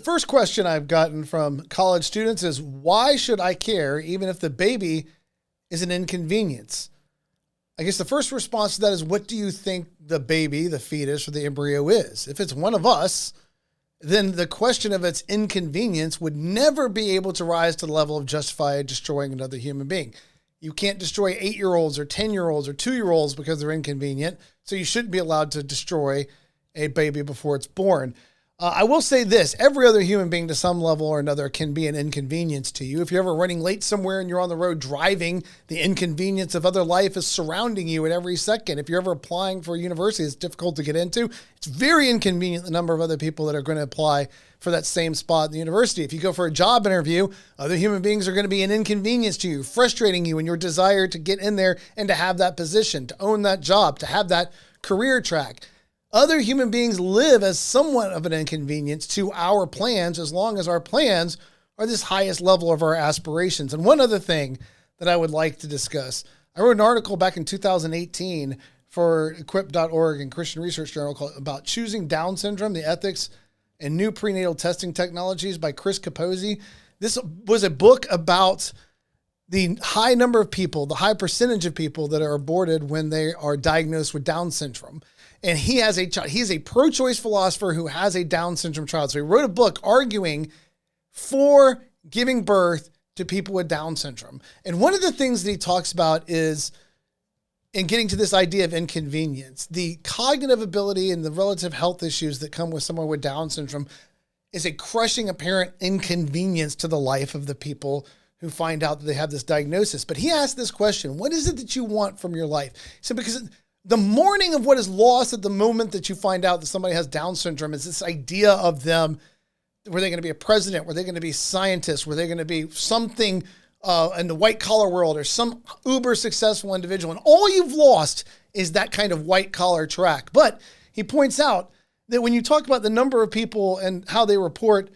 First question I've gotten from college students is, why should I care even if the baby is an inconvenience? I guess the first response to that is, what do you think the baby, the fetus, or the embryo is? If it's one of us, then the question of its inconvenience would never be able to rise to the level of justify destroying another human being. You can't destroy 8-year-olds or 10-year-olds or 2-year-olds because they're inconvenient, so you shouldn't be allowed to destroy a baby before it's born. I will say this, every other human being to some level or another can be an inconvenience to you. If you're ever running late somewhere and you're on the road driving, the inconvenience of other life is surrounding you at every second. If you're ever applying for a university that's difficult to get into, it's very inconvenient the number of other people that are going to apply for that same spot in the university. If you go for a job interview, other human beings are going to be an inconvenience to you, frustrating you in your desire to get in there and to have that position, to own that job, to have that career track. Other human beings live as somewhat of an inconvenience to our plans, as long as our plans are this highest level of our aspirations. And one other thing that I would like to discuss, I wrote an article back in 2018 for equip.org and Christian Research Journal about choosing Down syndrome, the ethics and new prenatal testing technologies by Chris Capozzi. This was a book about the high number of people, the high percentage of people that are aborted when they are diagnosed with Down syndrome. And he has a child. He's a pro-choice philosopher who has a Down syndrome child. So he wrote a book arguing for giving birth to people with Down syndrome. And one of the things that he talks about is, in getting to this idea of inconvenience, the cognitive ability and the relative health issues that come with someone with Down syndrome is a crushing apparent inconvenience to the life of the people who find out that they have this diagnosis. But he asked this question, what is it that you want from your life? He said, because the mourning of what is lost at the moment that you find out that somebody has Down syndrome is this idea of them. Were they going to be a president? Were they going to be scientists? Were they going to be something in the white collar world or some uber successful individual? And all you've lost is that kind of white collar track. But he points out that when you talk about the number of people and how they report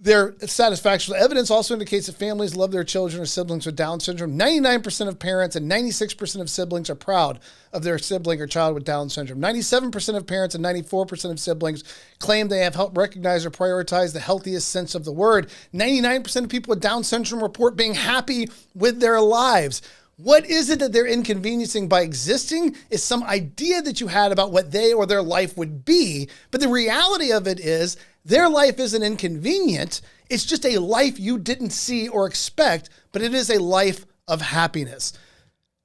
their satisfaction, evidence also indicates that families love their children or siblings with Down syndrome. 99% of parents and 96% of siblings are proud of their sibling or child with Down syndrome. 97% of parents and 94% of siblings claim they have helped recognize or prioritize the healthiest sense of the word. 99% of people with Down syndrome report being happy with their lives. What is it that they're inconveniencing by existing is some idea that you had about what they or their life would be. But the reality of it is their life isn't inconvenient. It's just a life you didn't see or expect, but it is a life of happiness.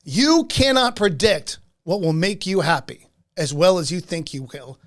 You cannot predict what will make you happy as well as you think you will.